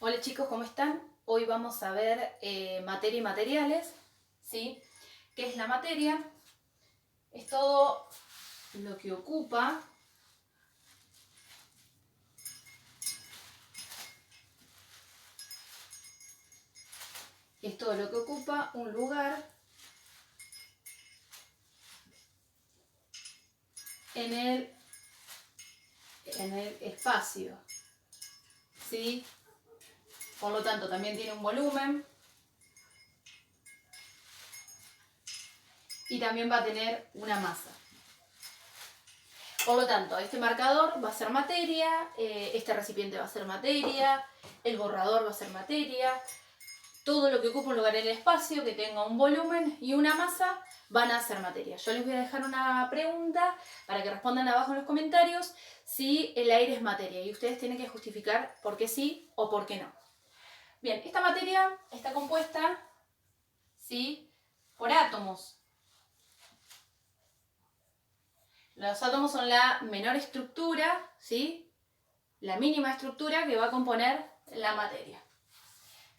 Hola chicos, ¿cómo están? Hoy vamos a ver materia y materiales, ¿sí? ¿Qué es la materia? Es todo lo que ocupa un lugar en el espacio, ¿sí? Por lo tanto, también tiene un volumen y también va a tener una masa. Por lo tanto, este marcador va a ser materia, este recipiente va a ser materia, el borrador va a ser materia. Todo lo que ocupa un lugar en el espacio, que tenga un volumen y una masa, van a ser materia. Yo les voy a dejar una pregunta para que respondan abajo en los comentarios si el aire es materia. Y ustedes tienen que justificar por qué sí o por qué no. Bien, esta materia está compuesta, ¿sí?, por átomos. Los átomos son la menor estructura, ¿sí?, la mínima estructura que va a componer la materia.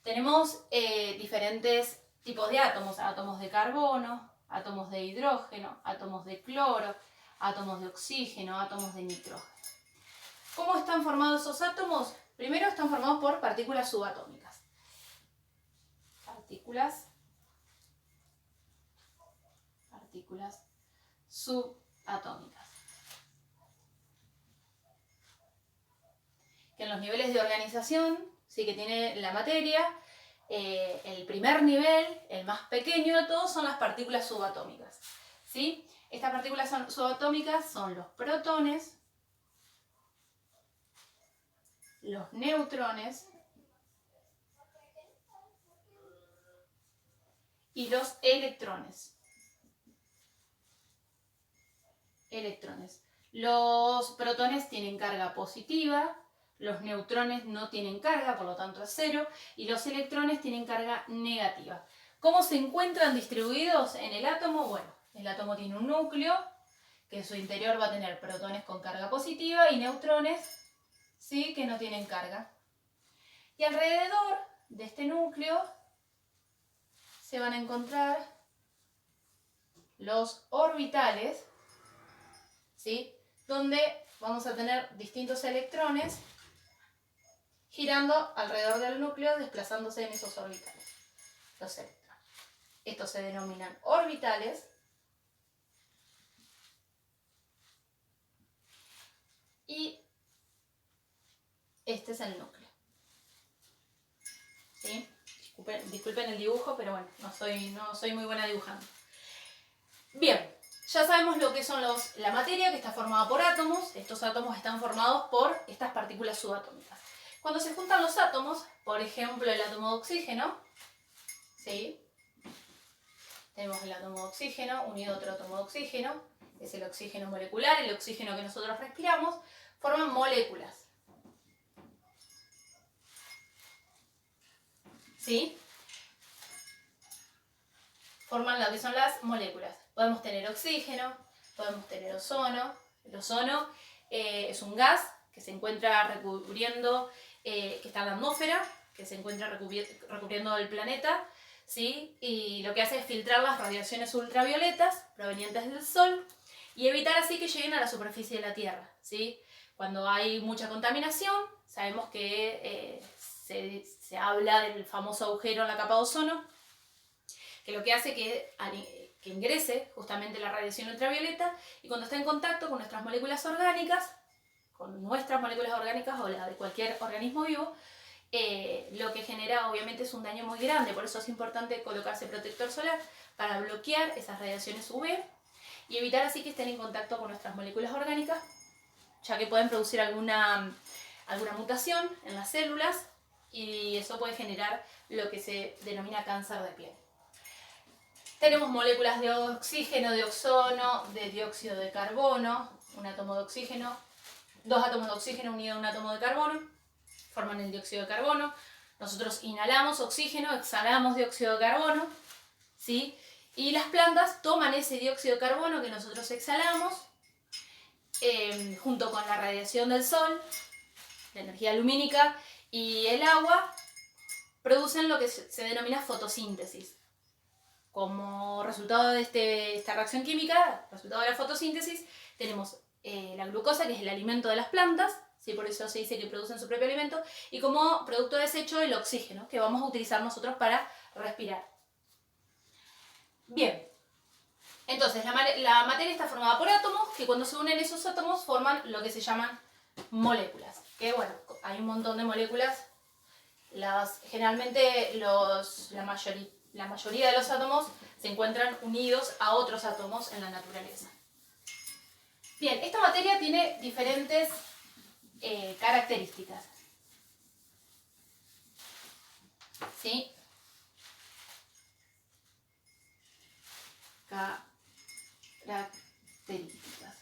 Tenemos diferentes tipos de átomos: átomos de carbono, átomos de hidrógeno, átomos de cloro, átomos de oxígeno, átomos de nitrógeno. ¿Cómo están formados esos átomos? Primero están formados por partículas subatómicas. Partículas subatómicas. Que en los niveles de organización, sí, que tiene la materia, el primer nivel, el más pequeño de todos, son las partículas subatómicas, ¿sí? Estas partículas subatómicas son los protones, los neutrones y los electrones. Los protones tienen carga positiva, los neutrones no tienen carga, por lo tanto es cero, y los electrones tienen carga negativa. ¿Cómo se encuentran distribuidos en el átomo? Bueno, el átomo tiene un núcleo, que en su interior va a tener protones con carga positiva y neutrones, ¿sí?, que no tienen carga. Y alrededor de este núcleo se van a encontrar los orbitales, ¿sí?, donde vamos a tener distintos electrones girando alrededor del núcleo, desplazándose en esos orbitales, los electrones. Estos se denominan orbitales y este es el núcleo, ¿sí? Disculpen el dibujo, pero bueno, no soy muy buena dibujando. Bien, ya sabemos lo que son la materia, que está formada por átomos. Estos átomos están formados por estas partículas subatómicas. Cuando se juntan los átomos, por ejemplo el átomo de oxígeno, ¿sí?, tenemos el átomo de oxígeno unido a otro átomo de oxígeno, es el oxígeno molecular, el oxígeno que nosotros respiramos, forman moléculas, ¿sí? Forman lo que son las moléculas. Podemos tener oxígeno, podemos tener ozono. El ozono es un gas que se encuentra recubriendo, que está en la atmósfera, que se encuentra recubriendo el planeta, ¿sí? Y lo que hace es filtrar las radiaciones ultravioletas provenientes del Sol y evitar así que lleguen a la superficie de la Tierra, ¿sí? Cuando hay mucha contaminación, sabemos que se habla del famoso agujero en la capa de ozono, que lo que hace que ingrese justamente la radiación ultravioleta, y cuando está en contacto con nuestras moléculas orgánicas, o la de cualquier organismo vivo, lo que genera obviamente es un daño muy grande. Por eso es importante colocarse protector solar para bloquear esas radiaciones UV y evitar así que estén en contacto con nuestras moléculas orgánicas, ya que pueden producir alguna mutación en las células y eso puede generar lo que se denomina cáncer de piel. Tenemos moléculas de oxígeno, de ozono, de dióxido de carbono, un átomo de oxígeno, dos átomos de oxígeno unidos a un átomo de carbono, forman el dióxido de carbono. Nosotros inhalamos oxígeno, exhalamos dióxido de carbono, ¿sí? Y las plantas toman ese dióxido de carbono que nosotros exhalamos, junto con la radiación del sol, la energía lumínica, y el agua producen lo que se denomina fotosíntesis. Como resultado de esta reacción química, resultado de la fotosíntesis, tenemos la glucosa, que es el alimento de las plantas, ¿sí? Por eso se dice que producen su propio alimento, y como producto de desecho el oxígeno, que vamos a utilizar nosotros para respirar. Bien, entonces la materia está formada por átomos, que cuando se unen esos átomos forman lo que se llaman moléculas. Que bueno, hay un montón de moléculas. Generalmente la mayoría de los átomos se encuentran unidos a otros átomos en la naturaleza. Bien, esta materia tiene diferentes características. ¿Sí? Características.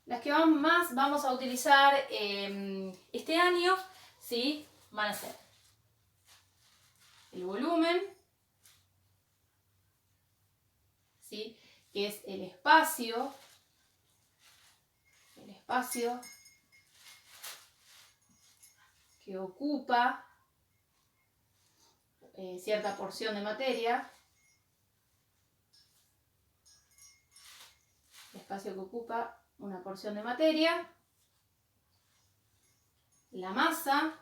Las que más vamos a utilizar este año, ¿sí? Van a ser el volumen, ¿sí? Que es el espacio que ocupa cierta porción de materia, el espacio que ocupa una porción de materia, la masa,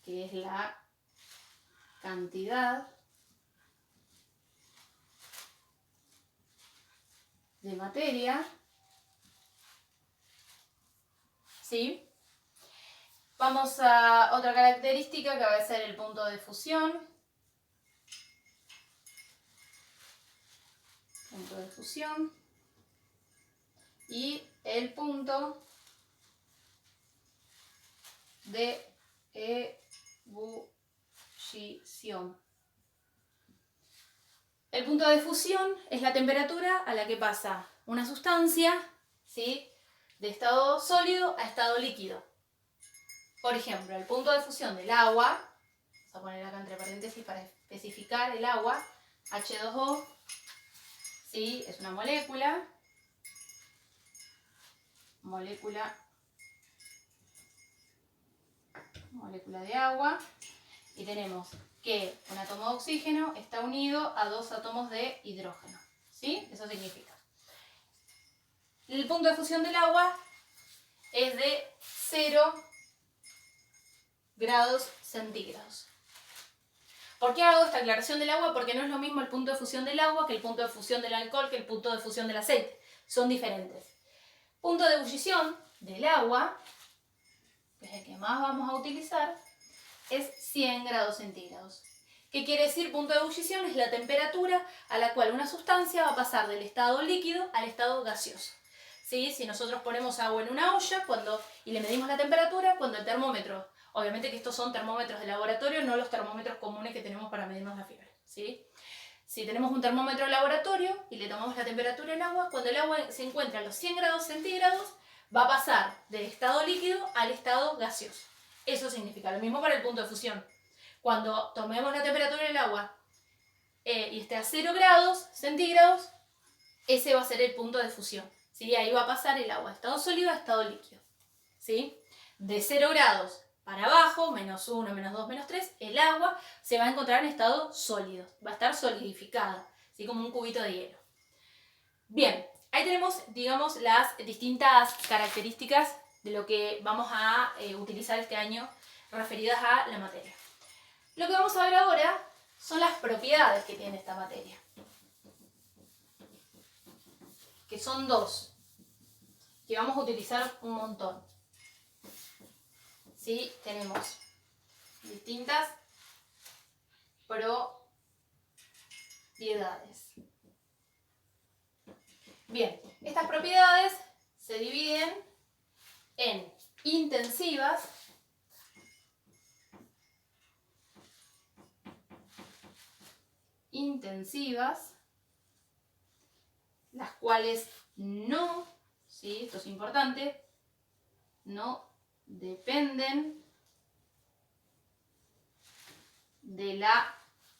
que es la cantidad de materia, ¿sí? Vamos a otra característica que va a ser el punto de fusión. Punto de fusión. Y el punto de ebullición. El punto de fusión es la temperatura a la que pasa una sustancia, ¿sí? De estado sólido a estado líquido. Por ejemplo, el punto de fusión del agua, vamos a poner acá entre paréntesis para especificar el agua, H2O, ¿sí? Es una molécula de agua, y tenemos que un átomo de oxígeno está unido a 2 átomos de hidrógeno, ¿sí? Eso significa. El punto de fusión del agua es de 0 grados centígrados. ¿Por qué hago esta aclaración del agua? Porque no es lo mismo el punto de fusión del agua que el punto de fusión del alcohol, que el punto de fusión del aceite. Son diferentes. Punto de ebullición del agua, que es el que más vamos a utilizar, es 100 grados centígrados. ¿Qué quiere decir punto de ebullición? Es la temperatura a la cual una sustancia va a pasar del estado líquido al estado gaseoso. ¿Sí? Si nosotros ponemos agua en una olla y le medimos la temperatura, cuando el termómetro, obviamente que estos son termómetros de laboratorio, no los termómetros comunes que tenemos para medirnos la fiebre, ¿sí? Si tenemos un termómetro de laboratorio y le tomamos la temperatura al agua, cuando el agua se encuentra a los 100 grados centígrados, va a pasar del estado líquido al estado gaseoso. Eso significa lo mismo para el punto de fusión. Cuando tomemos la temperatura del agua y esté a 0 grados centígrados, ese va a ser el punto de fusión, ¿sí? Ahí va a pasar el agua de estado sólido a estado líquido, ¿sí? De 0 grados para abajo, menos 1, menos 2, menos 3, el agua se va a encontrar en estado sólido, va a estar solidificada, ¿sí? Como un cubito de hielo. Bien, ahí tenemos, digamos, las distintas características de lo que vamos a utilizar este año referidas a la materia. Lo que vamos a ver ahora son las propiedades que tiene esta materia, que son 2, que vamos a utilizar un montón. ¿Sí? Tenemos distintas propiedades. Bien, estas propiedades se dividen en intensivas, las cuales no, ¿sí? Esto es importante, no dependen de la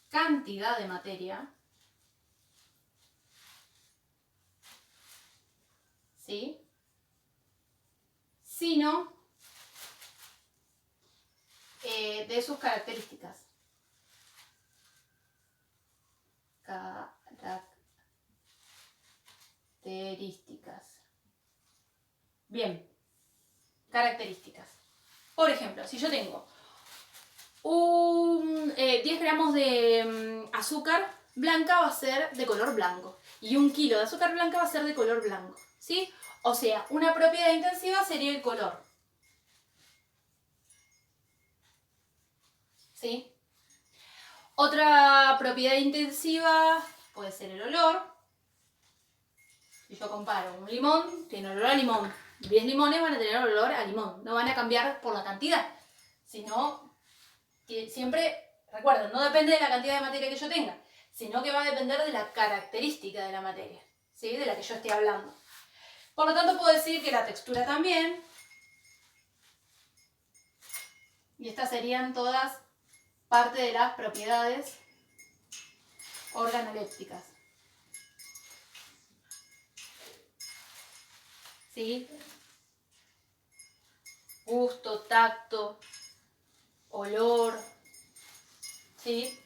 cantidad de materia, ¿sí? sino de sus características. Bien, características. Por ejemplo, si yo tengo 10 gramos de azúcar blanca, va a ser de color blanco. Y 1 kilo de azúcar blanca va a ser de color blanco. ¿Sí? O sea, una propiedad intensiva sería el color. ¿Sí? Otra propiedad intensiva puede ser el olor. Si yo comparo un limón, tiene olor a limón. 10 limones van a tener olor a limón. No van a cambiar por la cantidad, sino que siempre, recuerden, no depende de la cantidad de materia que yo tenga, sino que va a depender de la característica de la materia, ¿sí? De la que yo esté hablando. Por lo tanto, puedo decir que la textura también. Y estas serían todas parte de las propiedades organolépticas. ¿Sí? Gusto, tacto, olor, ¿sí?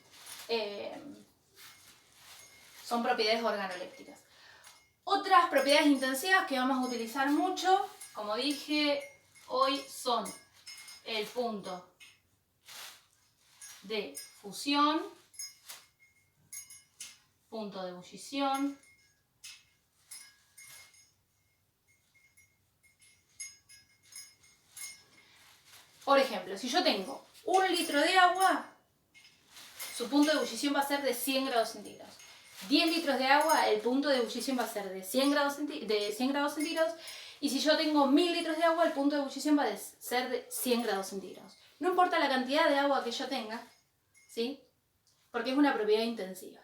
Son propiedades organolépticas. Otras propiedades intensivas que vamos a utilizar mucho, como dije, hoy son el punto de fusión, punto de ebullición, por ejemplo, si yo tengo 1 litro de agua, su punto de ebullición va a ser de 100 grados centígrados. 10 litros de agua, el punto de ebullición va a ser de 100 grados centígrados. Y si yo tengo 1000 litros de agua, el punto de ebullición va a ser de 100 grados centígrados. No importa la cantidad de agua que yo tenga, ¿sí? Porque es una propiedad intensiva.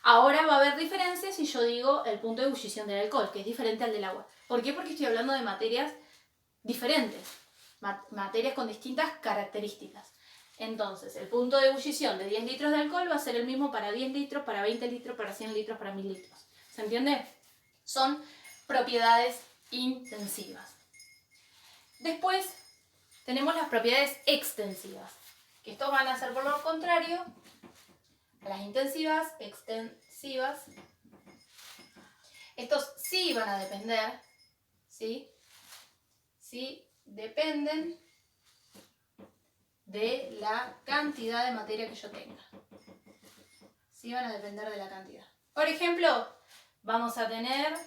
Ahora va a haber diferencias si yo digo el punto de ebullición del alcohol, que es diferente al del agua. ¿Por qué? Porque estoy hablando de materias diferentes, materias con distintas características. Entonces, el punto de ebullición de 10 litros de alcohol va a ser el mismo para 10 litros, para 20 litros, para 100 litros, para 1000 litros. ¿Se entiende? Son propiedades intensivas. Después tenemos las propiedades extensivas, que estos van a ser por lo contrario a las intensivas, extensivas. Estos sí van a depender, ¿sí? Sí dependen de la cantidad de materia que yo tenga. Sí van a depender de la cantidad. Por ejemplo, vamos a tener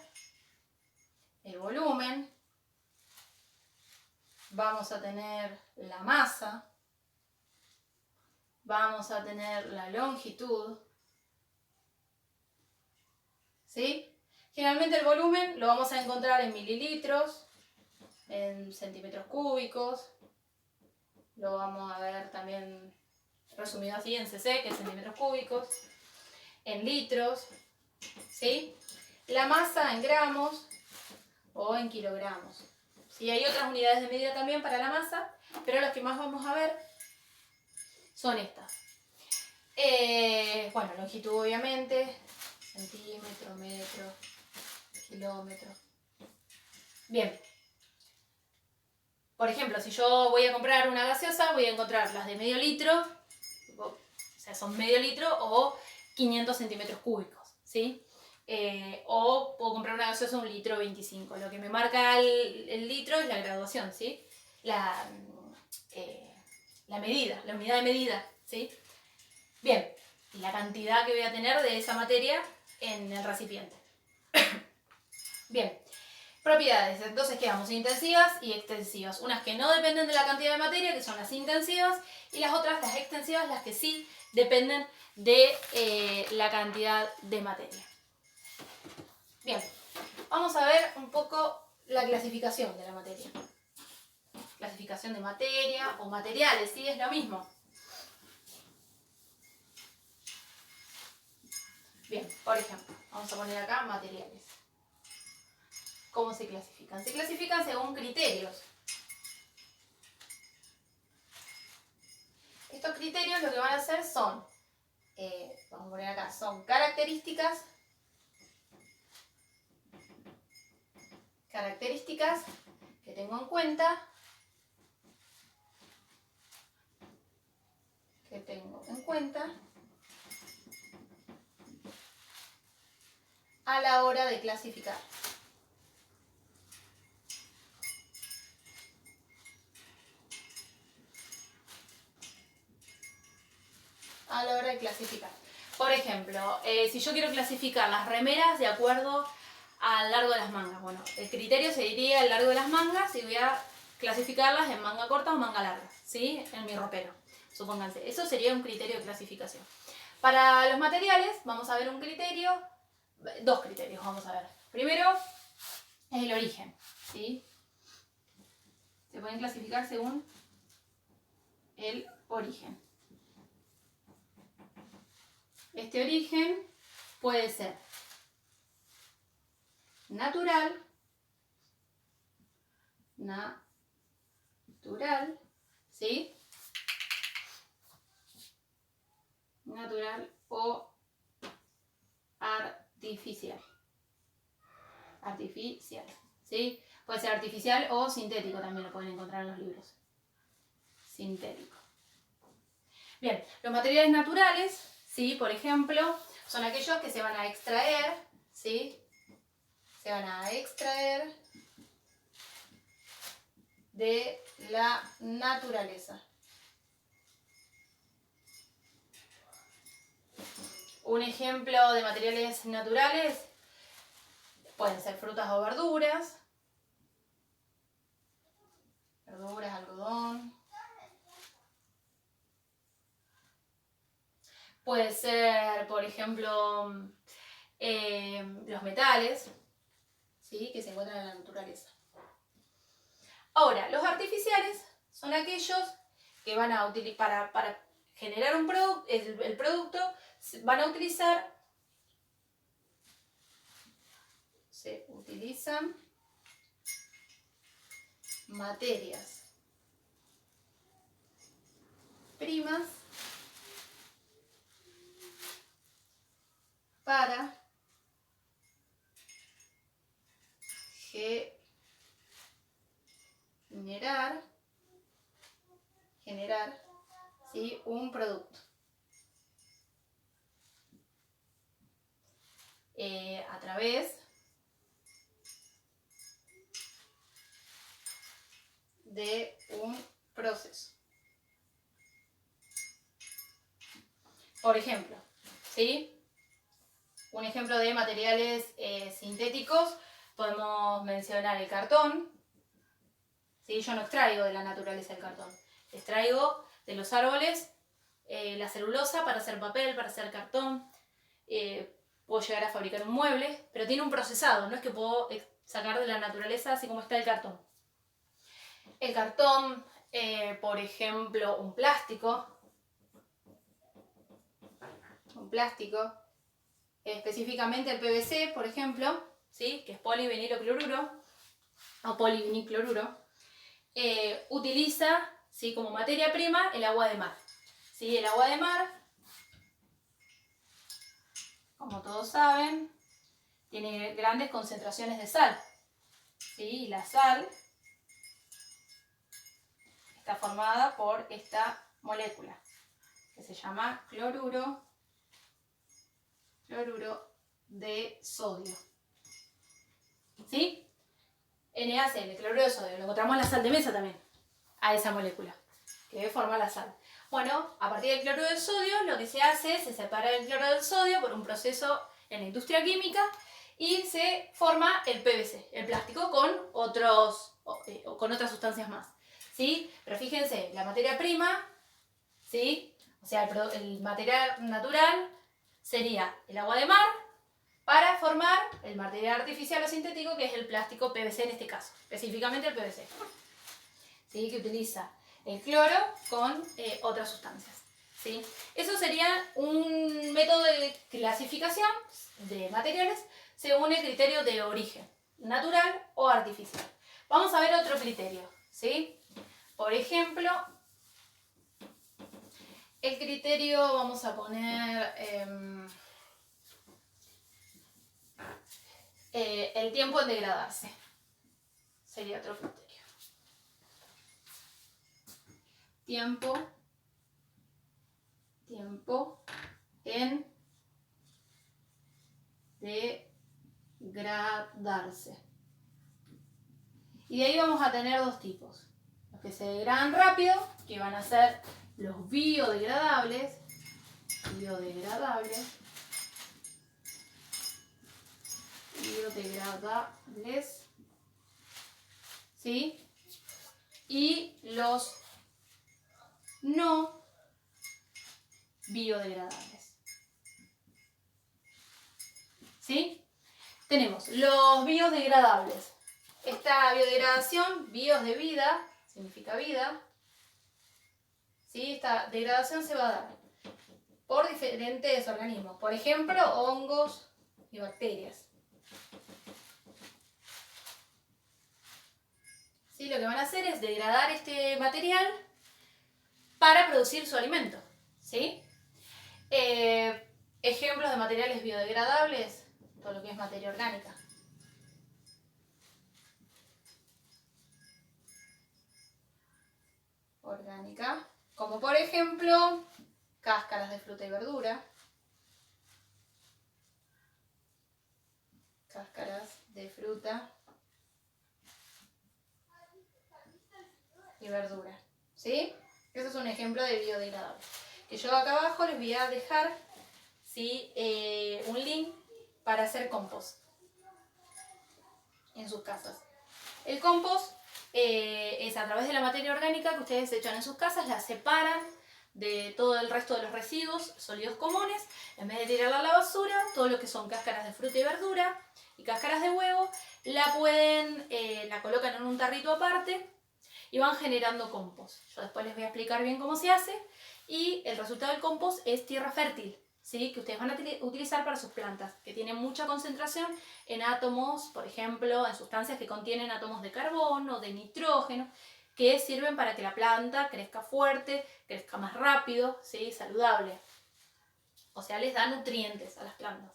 el volumen, vamos a tener la masa, vamos a tener la longitud, ¿sí? Generalmente el volumen lo vamos a encontrar en mililitros, en centímetros cúbicos, lo vamos a ver también resumido así en cc, que es centímetros cúbicos, en litros, ¿sí? La masa en gramos o en kilogramos. ¿Sí? Hay otras unidades de medida también para la masa, pero las que más vamos a ver son estas. Bueno, longitud obviamente, centímetro, metro, kilómetro. Bien. Por ejemplo, si yo voy a comprar una gaseosa, voy a encontrar las de medio litro, o sea, son medio litro o 500 centímetros cúbicos, ¿sí? O puedo comprar una gaseosa 1 litro 25. Lo que me marca el litro es la graduación, ¿sí? La medida, la unidad de medida, ¿sí? Bien, y la cantidad que voy a tener de esa materia en el recipiente. Bien. Propiedades, entonces quedamos intensivas y extensivas. Unas que no dependen de la cantidad de materia, que son las intensivas, y las otras, las extensivas, las que sí dependen de la cantidad de materia. Bien, vamos a ver un poco la clasificación de la materia. Clasificación de materia o materiales, ¿sí? Es lo mismo. Bien, por ejemplo, vamos a poner acá materiales. ¿Cómo se clasifican? Se clasifican según criterios. Estos criterios lo que van a hacer son, vamos a poner acá, son características que tengo en cuenta tengo en cuenta a la hora de clasificar. A la hora de clasificar. Por ejemplo, si yo quiero clasificar las remeras de acuerdo al largo de las mangas. Bueno, el criterio sería el largo de las mangas y voy a clasificarlas en manga corta o manga larga, ¿sí? En mi ropero, supónganse. Eso sería un criterio de clasificación. Para los materiales vamos a ver un criterio, dos criterios vamos a ver. Primero es el origen, ¿sí? Se pueden clasificar según el origen. Este origen puede ser natural, ¿sí? Natural o artificial. Artificial, ¿sí? Puede ser artificial o sintético, también lo pueden encontrar en los libros. Sintético. Bien, los materiales naturales, ¿sí? Por ejemplo, son aquellos que se van a extraer, ¿sí? Se van a extraer de la naturaleza. Un ejemplo de materiales naturales pueden ser frutas o verduras. Verduras, algodón. Puede ser, por ejemplo, los metales, ¿sí? Que se encuentran en la naturaleza. Ahora, los artificiales son aquellos que van a utilizar para generar un el producto, van a utilizar, se utilizan materias primas para generar, ¿sí? Un producto. A través de un proceso. Por ejemplo, ¿sí? Un ejemplo de materiales sintéticos, podemos mencionar el cartón. ¿Sí? Yo no extraigo de la naturaleza el cartón, extraigo de los árboles la celulosa para hacer papel, para hacer cartón. Puedo llegar a fabricar un mueble, pero tiene un procesado, no es que puedo sacar de la naturaleza así como está el cartón. El cartón, por ejemplo, un plástico, específicamente el PVC, por ejemplo, ¿sí? Que es polivinilocloruro o polivinilcloruro, utiliza, ¿sí? Como materia prima el agua de mar. ¿Sí? El agua de mar, como todos saben, tiene grandes concentraciones de sal. ¿Sí? Y la sal está formada por esta molécula que se llama cloruro de sodio. ¿Sí? NaCl, cloruro de sodio. Lo encontramos en la sal de mesa también, a esa molécula que forma la sal. Bueno, a partir del cloruro de sodio lo que se hace es se separa el cloruro del sodio por un proceso en la industria química y se forma el PVC, el plástico, con otras sustancias más. ¿Sí? Pero fíjense, la materia prima, ¿sí? O sea, el material natural sería el agua de mar para formar el material artificial o sintético, que es el plástico PVC en este caso, específicamente el PVC. ¿Sí? Que utiliza el cloro con otras sustancias. ¿Sí? Eso sería un método de clasificación de materiales según el criterio de origen, natural o artificial. Vamos a ver otro criterio, ¿sí? Por ejemplo, el criterio, vamos a poner el tiempo en degradarse. Sería otro criterio. Tiempo tiempo en degradarse. Y de ahí vamos a tener dos tipos. Los que se degradan rápido, que van a ser los biodegradables. Biodegradables. ¿Sí? Y los no biodegradables. ¿Sí? Tenemos los biodegradables. Esta biodegradación, bios de vida, significa vida. ¿Sí? Esta degradación se va a dar por diferentes organismos. Por ejemplo, hongos y bacterias. ¿Sí? Lo que van a hacer es degradar este material para producir su alimento. ¿Sí? Ejemplos de materiales biodegradables, todo lo que es materia orgánica. Como por ejemplo, cáscaras de fruta y verdura. Cáscaras de fruta y verdura. ¿Sí? Ese es un ejemplo de biodegradable. Que yo acá abajo les voy a dejar, ¿sí? Un link para hacer compost en sus casas. El compost es a través de la materia orgánica que ustedes echan en sus casas, la separan de todo el resto de los residuos sólidos comunes. En vez de tirarla a la basura, todo lo que son cáscaras de fruta y verdura y cáscaras de huevo, la colocan en un tarrito aparte y van generando compost. Yo después les voy a explicar bien cómo se hace. Y el resultado del compost es tierra fértil, ¿sí? Que ustedes van a utilizar para sus plantas, que tienen mucha concentración en átomos, por ejemplo, en sustancias que contienen átomos de carbono, de nitrógeno, que sirven para que la planta crezca fuerte, crezca más rápido, ¿sí? Saludable. O sea, les da nutrientes a las plantas.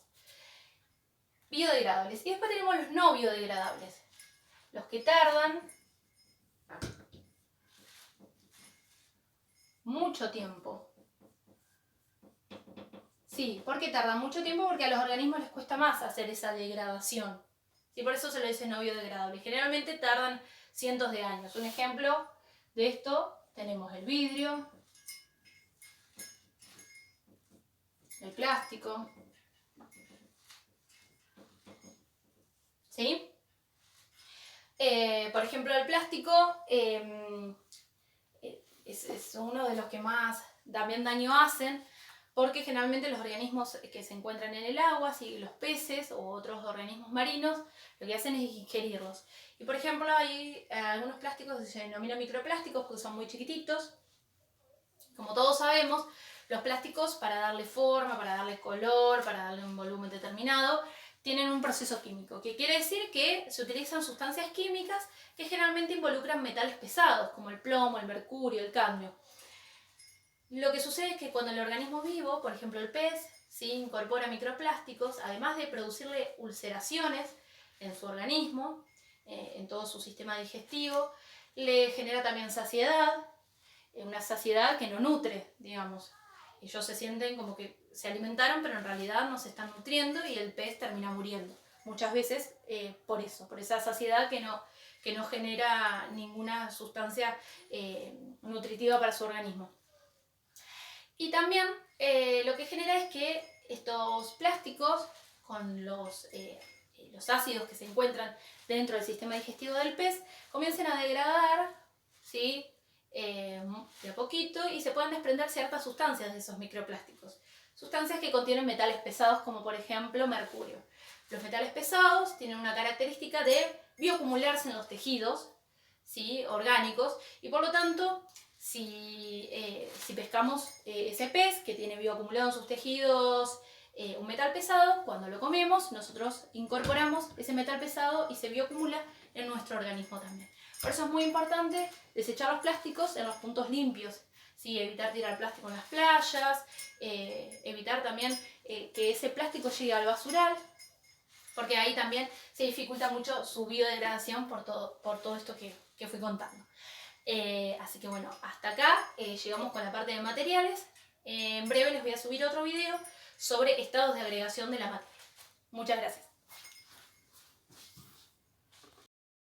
Biodegradables. Y después tenemos los no biodegradables. Los que tardan mucho tiempo. Sí, ¿por qué tarda mucho tiempo? Porque a los organismos les cuesta más hacer esa degradación. Sí, por eso se lo dice no biodegradable. Generalmente tardan cientos de años. Un ejemplo de esto tenemos el vidrio, el plástico. ¿Sí? Por ejemplo, el plástico es uno de los que más también daño hacen, porque generalmente los organismos que se encuentran en el agua, así los peces u otros organismos marinos, lo que hacen es ingerirlos. Y por ejemplo, hay algunos plásticos que se denominan microplásticos porque son muy chiquititos. Como todos sabemos, los plásticos, para darle forma, para darle color, para darle un volumen determinado, tienen un proceso químico, que quiere decir que se utilizan sustancias químicas que generalmente involucran metales pesados, como el plomo, el mercurio, el cadmio. Lo que sucede es que cuando el organismo vivo, por ejemplo el pez, ¿sí? Incorpora microplásticos, además de producirle ulceraciones en su organismo, en todo su sistema digestivo, le genera también saciedad, una saciedad que no nutre, digamos. Ellos se sienten como que se alimentaron, pero en realidad no se están nutriendo y el pez termina muriendo. Muchas veces por eso, por esa saciedad que no genera ninguna sustancia nutritiva para su organismo. Y también lo que genera es que estos plásticos, con los ácidos que se encuentran dentro del sistema digestivo del pez, comiencen a degradar, ¿sí? De a poquito, y se pueden desprender ciertas sustancias de esos microplásticos. Sustancias que contienen metales pesados, como por ejemplo mercurio. Los metales pesados tienen una característica de bioacumularse en los tejidos, ¿sí? Orgánicos, y por lo tanto, si pescamos ese pez que tiene bioacumulado en sus tejidos un metal pesado, cuando lo comemos, nosotros incorporamos ese metal pesado y se bioacumula en nuestro organismo también. Por eso es muy importante desechar los plásticos en los puntos limpios, ¿sí? Evitar tirar plástico en las playas, evitar también que ese plástico llegue al basural, porque ahí también se dificulta mucho su biodegradación por todo esto que fui contando. Así que bueno, hasta acá llegamos con la parte de materiales. En breve les voy a subir otro video sobre estados de agregación de la materia. Muchas gracias.